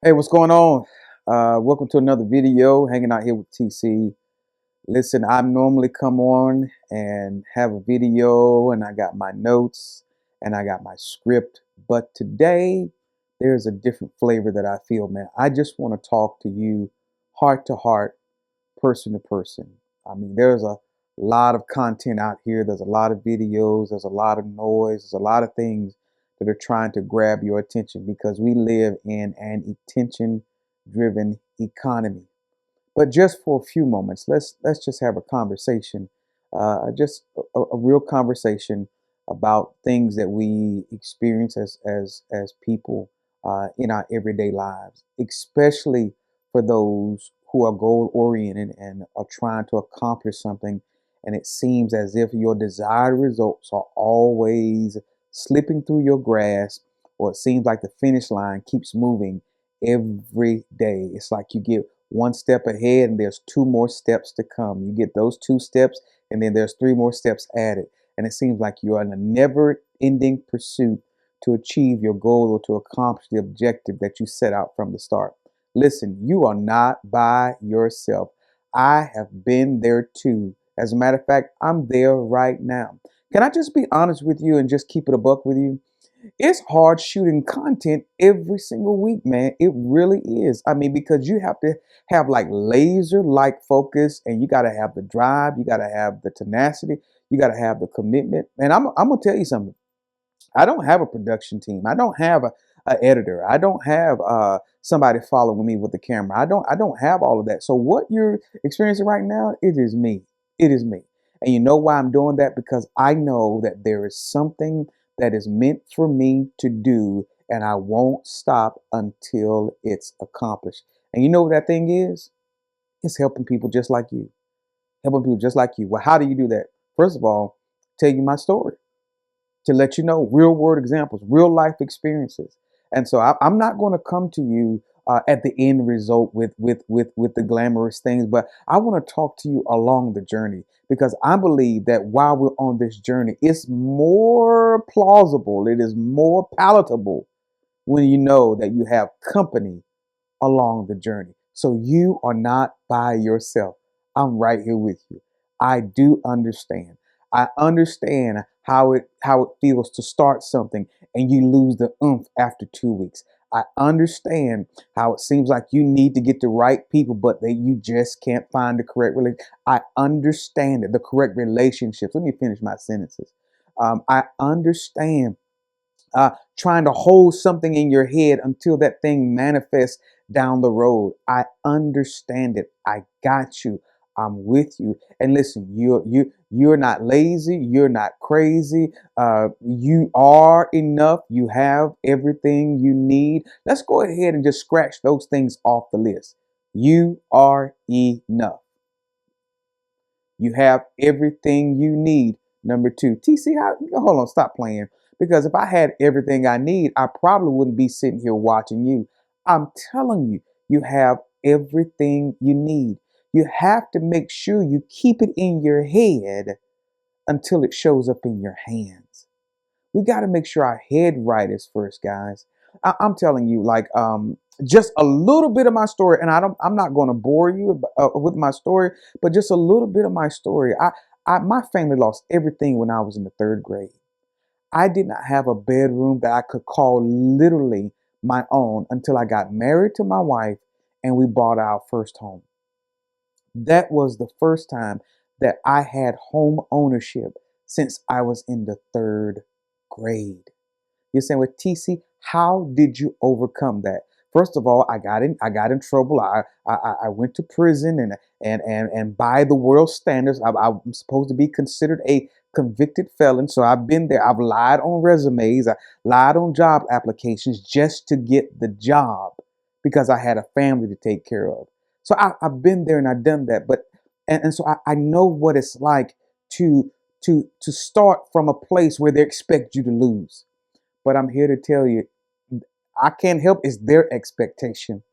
Hey, what's going on? Welcome to another video. Hanging out here with TC. Listen, I normally come on and have a video, and I got my notes and I got my script. But today, there's a different flavor that I feel, man. I just want to talk to you heart to heart, person to person. I mean, there's a lot of content out here. There's a lot of videos. There's a lot of noise. There's a lot of things that are trying to grab your attention because we live in an attention driven economy. But just for a few moments, let's just have a conversation, just a real conversation about things that we experience as people in our everyday lives, especially for those who are goal oriented and are trying to accomplish something. And it seems as if your desired results are always slipping through your grasp, or it seems like the finish line keeps moving every day. It's like you get one step ahead and there's two more steps to come. You get those two steps and then there's three more steps added. And it seems like you're in a never ending pursuit to achieve your goal or to accomplish the objective that you set out from the start. Listen, you are not by yourself. I have been there too. As a matter of fact, I'm there right now. Can I just be honest with you and just keep it a buck with you? It's hard shooting content every single week, man. It really is. I mean, because you have to have like laser like focus, and you got to have the drive, you got to have the tenacity, you got to have the commitment. And I'm going to tell you something. I don't have a production team. I don't have a editor. I don't have somebody following me with the camera. I don't have all of that. So what you're experiencing right now, it is me. It is me. And you know why I'm doing that? Because I know that there is something that is meant for me to do, and I won't stop until it's accomplished. And you know what that thing is? It's helping people just like you. Helping people just like you. Well, how do you do that? First of all, tell you my story, to let you know real world examples, real life experiences. And so I'm not going to come to you at the end result with the glamorous things, but I want to talk to you along the journey, because I believe that while we're on this journey, it's more plausible, it is more palatable when you know that you have company along the journey. So you are not by yourself. I'm right here with you. I do understand. I understand how it feels to start something and you lose the oomph after 2 weeks. I understand how it seems like you need to get the right people, but that you just can't find the correct relationship. I understand it, the correct relationships. Let me finish my sentences. I understand trying to hold something in your head until that thing manifests down the road. I understand it. I got you. I'm with you. And listen, you're not lazy. You're not crazy. You are enough. You have everything you need. Let's go ahead and just scratch those things off the list. You are enough. You have everything you need. Number two, TC, hold on, stop playing. Because if I had everything I need, I probably wouldn't be sitting here watching you. I'm telling you, you have everything you need. You have to make sure you keep it in your head until it shows up in your hands. We got to make sure our head right is first, guys. I'm telling you, like, just a little bit of my story, and I'm not going to bore you with my story, but just a little bit of my story. My family lost everything when I was in the third grade. I did not have a bedroom that I could call literally my own until I got married to my wife and we bought our first home. That was the first time that I had home ownership since I was in the third grade. You're saying, with TC, how did you overcome that? First of all, I got in trouble. I went to prison, and by the world standards, I'm supposed to be considered a convicted felon. So I've been there. I've lied on resumes. I lied on job applications just to get the job because I had a family to take care of. So I've been there and I've done that. But and so I know what it's like to to start from a place where they expect you to lose. But I'm here to tell you, I can't help, it's their expectation.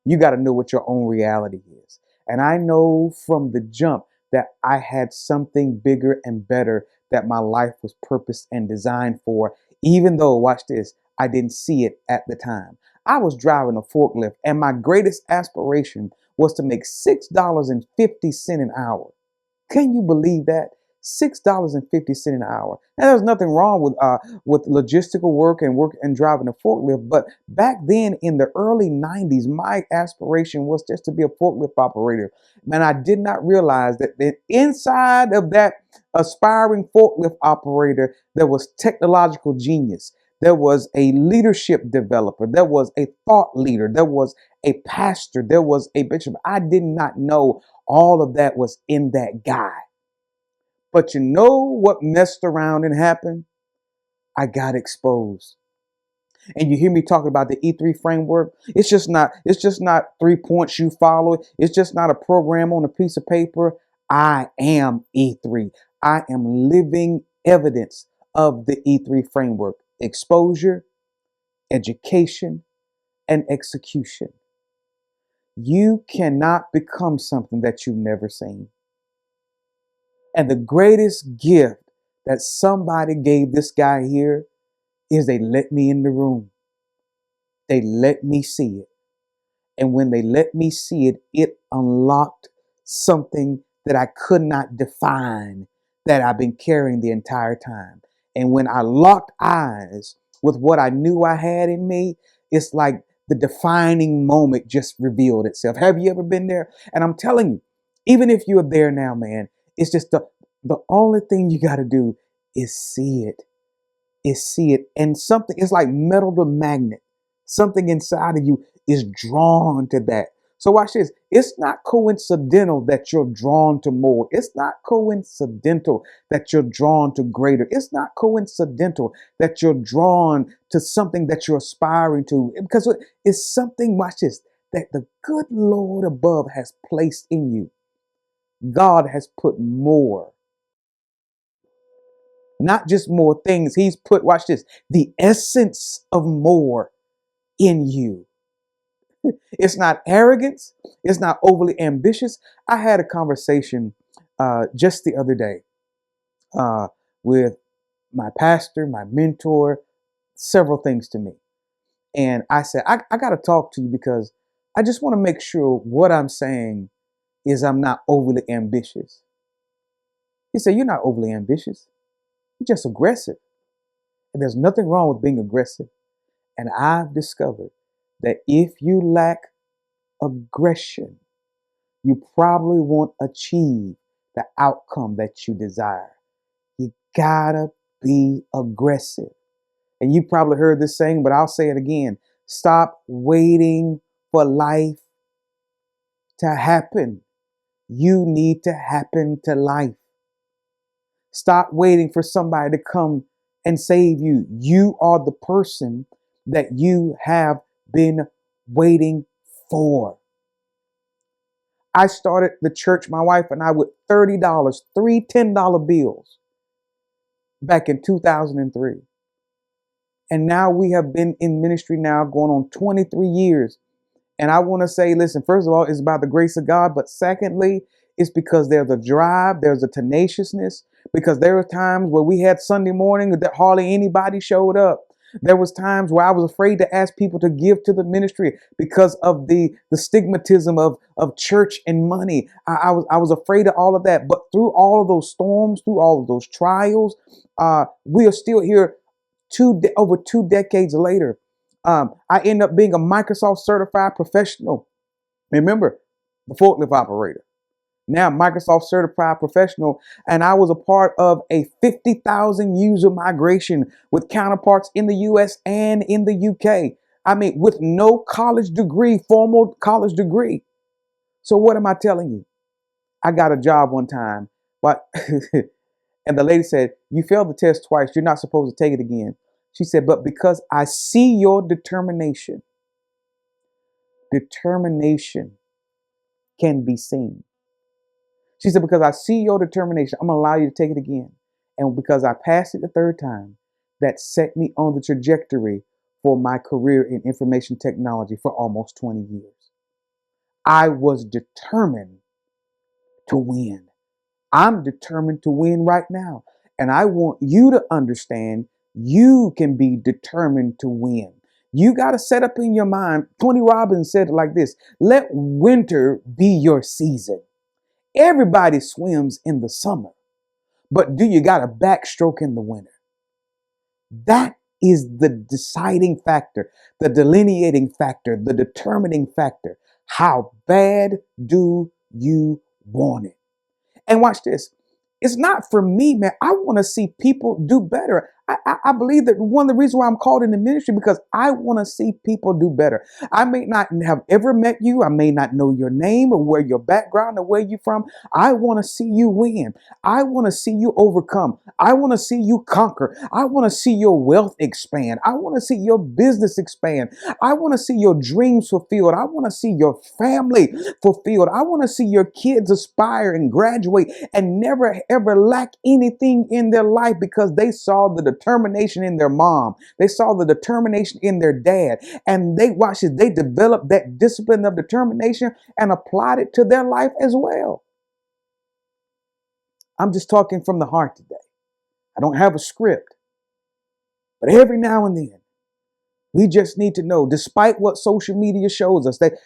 You got to know what your own reality is. And I know from the jump that I had something bigger and better that my life was purposed and designed for, even though, watch this, I didn't see it at the time. I was driving a forklift, and my greatest aspiration was to make $6.50 an hour. Can you believe that? $6.50 an hour. Now, there's nothing wrong with logistical work and driving a forklift, but back then in the early 90s, my aspiration was just to be a forklift operator. Man, I did not realize that inside of that aspiring forklift operator, there was technological genius. There was a leadership developer. There was a thought leader. There was a pastor. There was a bishop. I did not know all of that was in that guy. But you know what messed around and happened? I got exposed. And you hear me talking about the E3 framework. It's just not 3 points you follow. It's just not a program on a piece of paper. I am E3. I am living evidence of the E3 framework. Exposure, education, and execution. You cannot become something that you've never seen. And the greatest gift that somebody gave this guy here is they let me in the room. They let me see it. And when they let me see it, it unlocked something that I could not define that I've been carrying the entire time. And when I locked eyes with what I knew I had in me, it's like the defining moment just revealed itself. Have you ever been there? And I'm telling you, even if you're there now, man, it's just the only thing you got to do is see it and something, it's like metal to magnet. Something inside of you is drawn to that. So watch this. It's not coincidental that you're drawn to more. It's not coincidental that you're drawn to greater. It's not coincidental that you're drawn to something that you're aspiring to, because it's something, watch this, that the good Lord above has placed in you. God has put more. Not just more things. He's put, watch this, the essence of more in you. It's not arrogance. It's not overly ambitious. I had a conversation just the other day uh, with my pastor, my mentor, several things to me. And I said, I got to talk to you because I just want to make sure what I'm saying is I'm not overly ambitious. He said, you're not overly ambitious. You're just aggressive. And there's nothing wrong with being aggressive. And I've discovered that if you lack aggression, you probably won't achieve the outcome that you desire. You gotta be aggressive. And you probably heard this saying, but I'll say it again. Stop waiting for life to happen. You need to happen to life. Stop waiting for somebody to come and save you. You are the person that you have been waiting for. I started the church, my wife and I, with $30, three $10 bills back in 2003. And now we have been in ministry now going on 23 years. And I want to say, listen, first of all, it's about the grace of God. But secondly, it's because there's a drive, there's a tenaciousness, because there were times where we had Sunday morning that hardly anybody showed up. There was times where I was afraid to ask people to give to the ministry because of the stigmatism of church and money. I was afraid of all of that. But through all of those storms, through all of those trials, we are still here over 2 decades later. I end up being a Microsoft certified professional. Remember, the forklift operator. Now Microsoft certified professional, and I was a part of a 50,000 user migration with counterparts in the US and in the UK. I mean, with no college degree, formal college degree. So what am I telling you? I got a job one time, but and the lady said, you failed the test twice. You're not supposed to take it again. She said, but because I see your determination, determination can be seen. She said, because I see your determination, I'm going to allow you to take it again. And because I passed it the third time, that set me on the trajectory for my career in information technology for almost 20 years. I was determined to win. I'm determined to win right now. And I want you to understand you can be determined to win. You got to set up in your mind. Tony Robbins said it like this: let winter be your season. Everybody swims in the summer, but do you got a backstroke in the winter? That is the deciding factor, the delineating factor, the determining factor. How bad do you want it? And watch this. It's not for me, man. I want to see people do better. I believe that one of the reasons why I'm called in the ministry, because I want to see people do better. I may not have ever met you. I may not know your name or where your background or where you're from. I want to see you win. I want to see you overcome. I want to see you conquer. I want to see your wealth expand. I want to see your business expand. I want to see your dreams fulfilled. I want to see your family fulfilled. I want to see your kids aspire and graduate and never ever lack anything in their life because they saw the determination in their mom. They saw the determination in their dad. And they watch it. They developed that discipline of determination and applied it to their life as well. I'm just talking from the heart today. I don't have a script. But every now and then, we just need to know, despite what social media shows us, that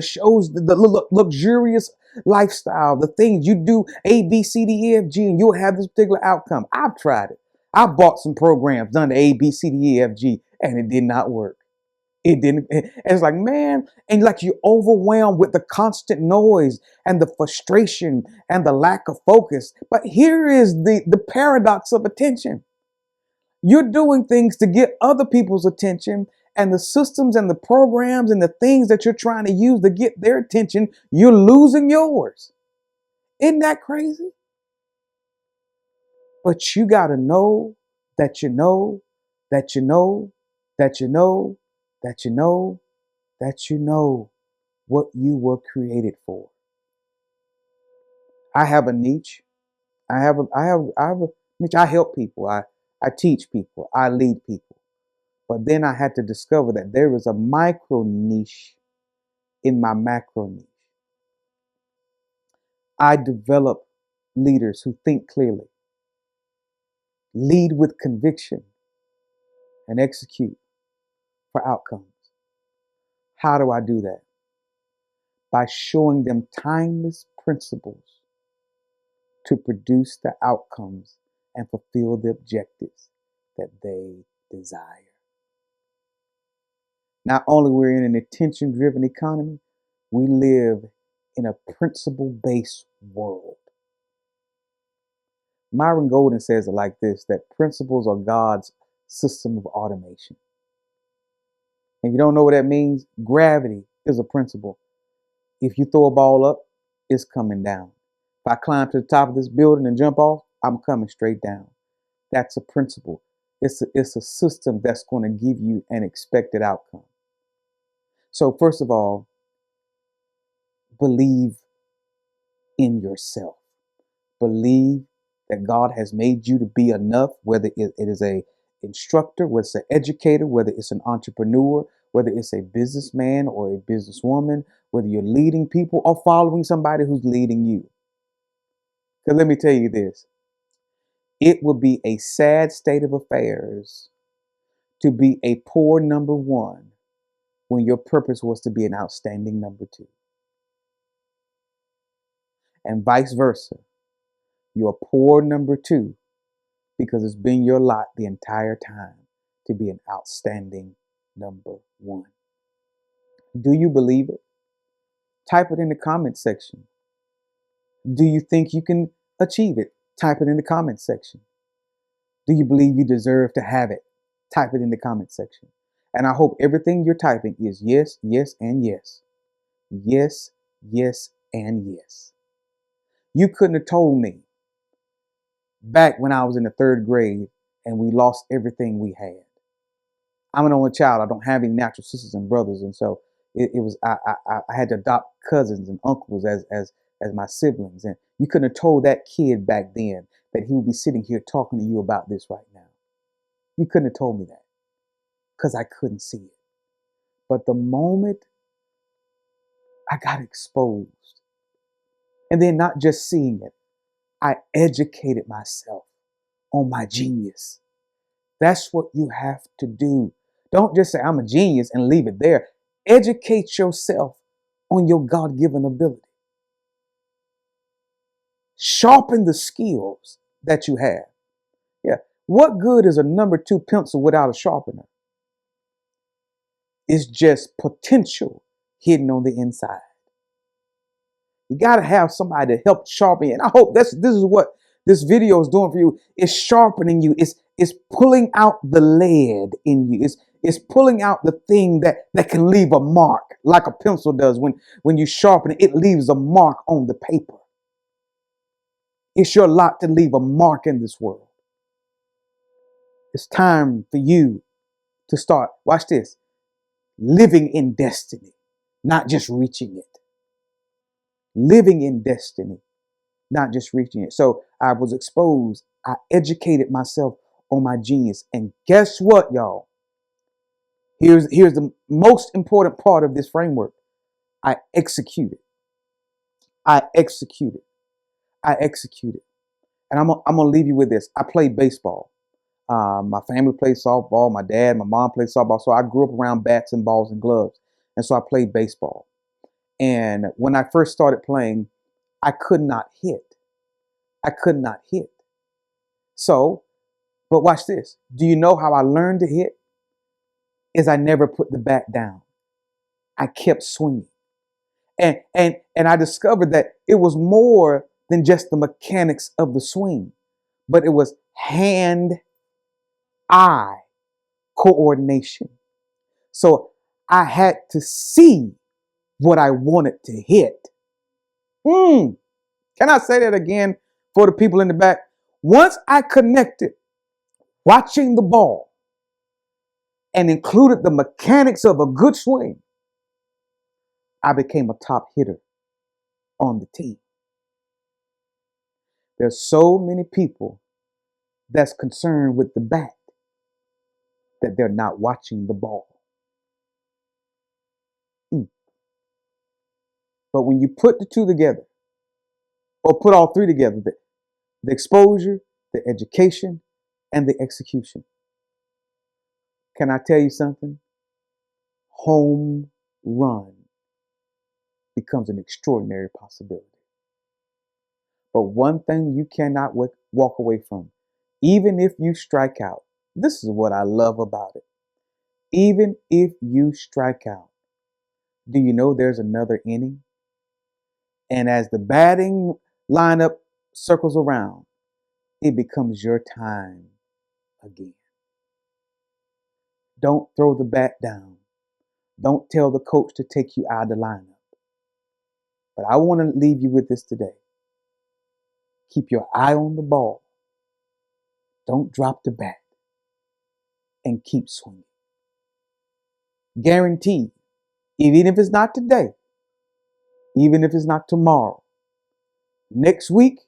shows the luxurious lifestyle, the things you do, A, B, C, D, E, F, G, and you'll have this particular outcome. I've tried it. I bought some programs done to A, B, C, D, E, F, G, and it did not work. It didn't. And it's like, man, and like you're overwhelmed with the constant noise and the frustration and the lack of focus. But here is the paradox of attention. You're doing things to get other people's attention, and the systems and the programs and the things that you're trying to use to get their attention, you're losing yours. Isn't that crazy? But you got to know that you know that you know that you know that you know that you know what you were created for. I have a niche. I have a niche. I help people. I teach people. I lead people. But then I had to discover that there is a micro niche in my macro niche. I develop leaders who think clearly, lead with conviction, and execute for outcomes. How do I do that? By showing them timeless principles to produce the outcomes and fulfill the objectives that they desire. Not only we're in an attention-driven economy, we live in a principle-based world. Myron Golden says it like this, that principles are God's system of automation. If you don't know what that means, gravity is a principle. If you throw a ball up, it's coming down. If I climb to the top of this building and jump off, I'm coming straight down. That's a principle. It's a system that's going to give you an expected outcome. So first of all, believe in yourself. Believe that God has made you to be enough, whether it is a instructor, whether it's an educator, whether it's an entrepreneur, whether it's a businessman or a businesswoman, whether you're leading people or following somebody who's leading you. Because let me tell you this, it would be a sad state of affairs to be a poor number one when your purpose was to be an outstanding number two. And vice versa. You're a poor number two because it's been your lot the entire time to be an outstanding number one. Do you believe it? Type it in the comment section. Do you think you can achieve it? Type it in the comment section. Do you believe you deserve to have it? Type it in the comment section. And I hope everything you're typing is yes, yes, and yes. Yes, yes, and yes. You couldn't have told me back when I was in the third grade and we lost everything we had. I'm an only child. I don't have any natural sisters and brothers, and so it was I had to adopt cousins and uncles as my siblings. And you couldn't have told that kid back then that he would be sitting here talking to you about this right now. You couldn't have told me that because I couldn't see it. But the moment I got exposed, and then not just seeing it, I educated myself on my genius. That's what you have to do. Don't just say, I'm a genius and leave it there. Educate yourself on your God-given ability. Sharpen the skills that you have. Yeah. What good is a number 2 pencil without a sharpener? It's just potential hidden on the inside. You got to have somebody to help sharpen you. And I hope this is what this video is doing for you. It's sharpening you. It's pulling out the lead in you. It's pulling out the thing that can leave a mark, like a pencil does. When you sharpen it, it leaves a mark on the paper. It's your lot to leave a mark in this world. It's time for you to start, watch this, living in destiny, not just reaching it. Living in destiny, not just reaching it. So I was exposed. I educated myself on my genius. And guess what, y'all? Here's the most important part of this framework. I executed. I executed. I executed. And I'm gonna leave you with this. I played baseball. My family played softball. My dad, my mom played softball. So I grew up around bats and balls and gloves. And so I played baseball. And when I first started playing, I could not hit. I could not hit. So, but watch this. Do you know how I learned to hit? Is I never put the bat down. I kept swinging. And I discovered that it was more than just the mechanics of the swing, but it was hand-eye coordination. So I had to see what I wanted to hit. Can I say that again for the people in the back? Once I connected watching the ball and included the mechanics of a good swing, I became a top hitter on the team. There's so many people that's concerned with the bat that they're not watching the ball. But when you put the two together, or put all three together, the exposure, the education, and the execution, can I tell you something? Home run becomes an extraordinary possibility. But one thing you cannot walk away from, even if you strike out, this is what I love about it. Even if you strike out, do you know there's another inning? And as the batting lineup circles around, it becomes your time again. Don't throw the bat down. Don't tell the coach to take you out of the lineup. But I want to leave you with this today. Keep your eye on the ball. Don't drop the bat. And keep swinging. Guaranteed, even if it's not today, even if it's not tomorrow, next week,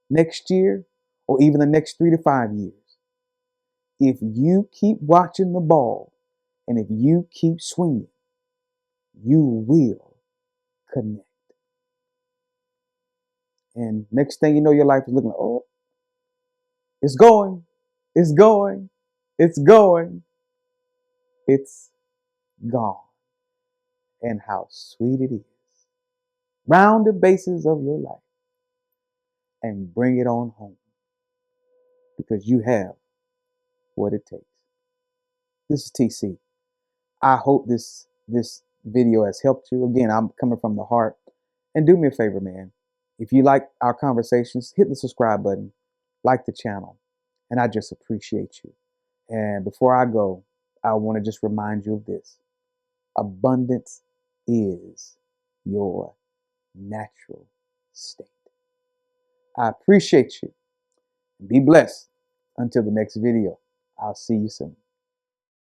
next year, or even the next 3 to 5 years, if you keep watching the ball and if you keep swinging, you will connect. And next thing you know, your life is looking like, oh, it's going, it's going, it's going, it's gone. And how sweet it is. Round the bases of your life and bring it on home because you have what it takes. This is TC. I hope this video has helped you. Again, I'm coming from the heart. And do me a favor, man. If you like our conversations, hit the subscribe button, like the channel, and I just appreciate you. And before I go, I want to just remind you of this. Abundance is your natural state. I appreciate you. Be blessed. Until the next video, I'll see you soon.